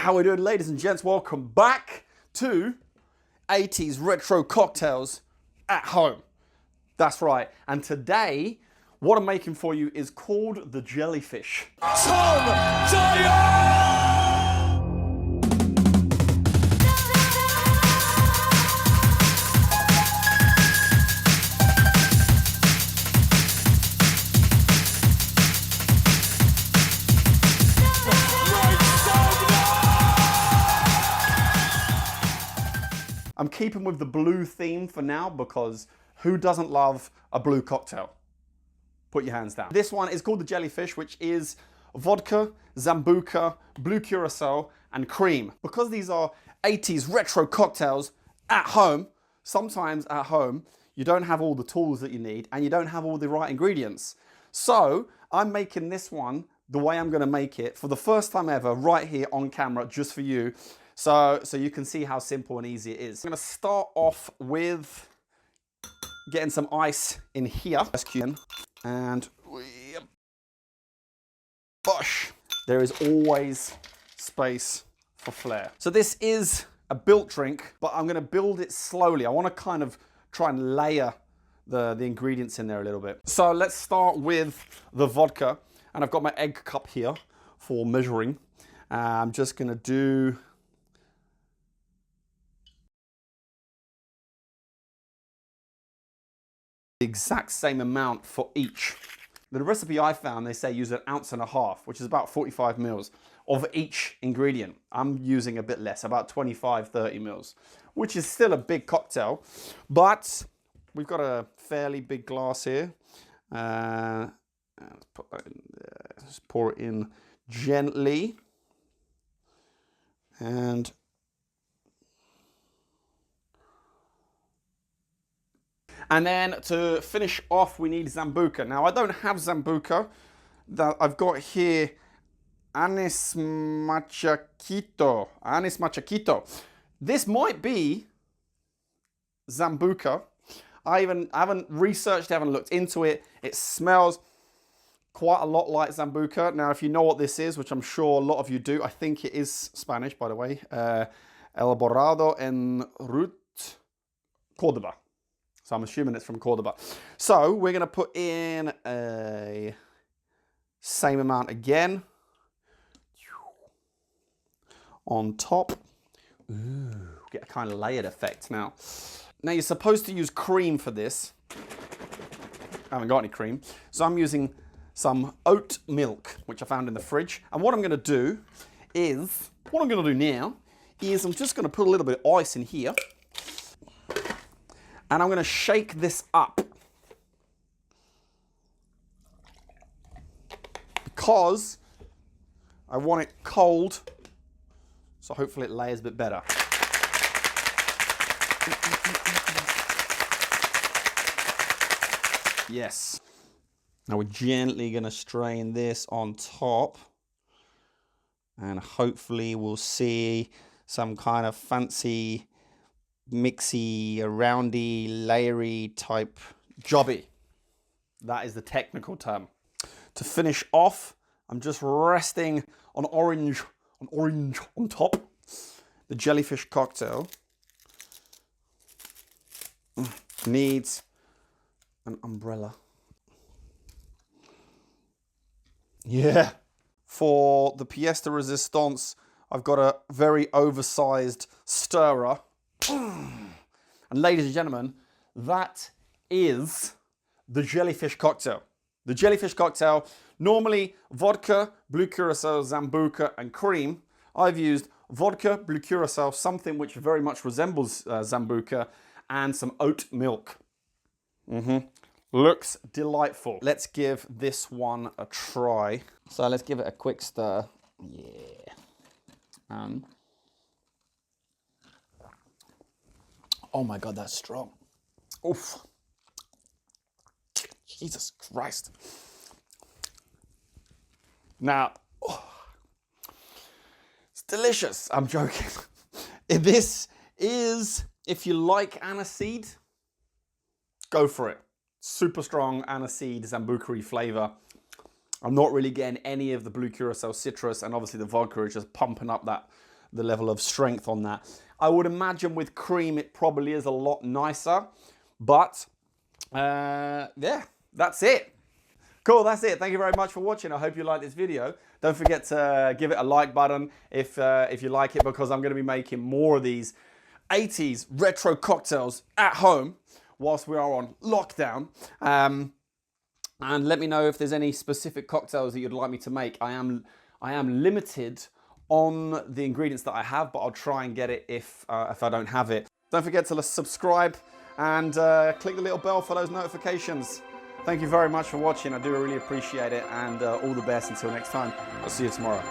How we doing, ladies and gents? Welcome back to 80s retro cocktails at home. That's right. And today, what I'm making for you is called the Jellyfish. Dyer! I'm keeping with the blue theme for now because who doesn't love a blue cocktail? Put your hands down. This one is called the Jellyfish, which is vodka, Sambuca, Blue Curacao, and cream. Because these are 80s retro cocktails at home, sometimes at home, you don't have all the tools that you need and you don't have all the right ingredients. So I'm making this one the way I'm gonna make it for the first time ever, right here on camera, just for you. So you can see how simple and easy it is. I'm gonna start off with getting some ice in here. And bush. There is always space for Flair. So this is a built drink, but I'm gonna build it slowly. I wanna kind of try and layer the ingredients in there a little bit. So let's start with the vodka. And I've got my egg cup here for measuring. I'm just gonna do the exact same amount for each. The recipe I found, they say use 1.5 ounces, which is about 45 mils of each ingredient. I'm using a bit less, about 25, 30 mils, which is still a big cocktail, but we've got a fairly big glass here. Let's put that in there. Just pour it in gently. And then to finish off, we need Sambuca. Now, I don't have Sambuca. I've got here Anis Machaquito. Anis Machaquito. This might be Sambuca. I haven't researched, I haven't looked into it. It smells quite a lot like Sambuca. Now, if you know what this is, which I'm sure a lot of you do, I think it is Spanish, by the way. Elaborado en Rut Córdoba. So I'm assuming it's from Cordoba. So we're gonna put in a same amount again on top. Ooh, get a kind of layered effect now. Now you're supposed to use cream for this. I haven't got any cream. So I'm using some oat milk, which I found in the fridge. And what I'm gonna do now is I'm just gonna put a little bit of ice in here. And I'm gonna shake this up because I want it cold, so hopefully it layers a bit better. Yes. Now we're gently gonna strain this on top and hopefully we'll see some kind of fancy mixy, roundy, layery type jobby. That is the technical term. To finish off, I'm just resting on orange on top. The Jellyfish cocktail needs an umbrella. Yeah. For the pièce de résistance, I've got a very oversized stirrer. And ladies and gentlemen, that is the Jellyfish cocktail. The Jellyfish cocktail, normally vodka, Blue Curacao, Sambuca, and cream. I've used vodka, Blue Curacao, something which very much resembles Sambuca, and some oat milk. Looks delightful. Let's give this one a try. So let's give it a quick stir. Yeah. Oh my God, that's strong. Oof. Jesus Christ. Now, it's delicious. I'm joking. This is, if you like aniseed, go for it. Super strong aniseed, Sambuca-y flavor. I'm not really getting any of the Blue Curacao citrus, and obviously the vodka is just pumping up the level of strength on that. I would imagine with cream it probably is a lot nicer, but yeah, that's it. Cool, that's it. Thank you very much for watching. I hope you liked this video. Don't forget to give it a like button if you like it, because I'm going to be making more of these 80s retro cocktails at home whilst we are on lockdown. And let me know if there's any specific cocktails that you'd like me to make. I am limited on the ingredients that I have, but I'll try and get it if I don't have it. Don't forget to subscribe and click the little bell for those notifications. Thank you very much for watching. I do really appreciate it, and all the best until next time. I'll see you tomorrow.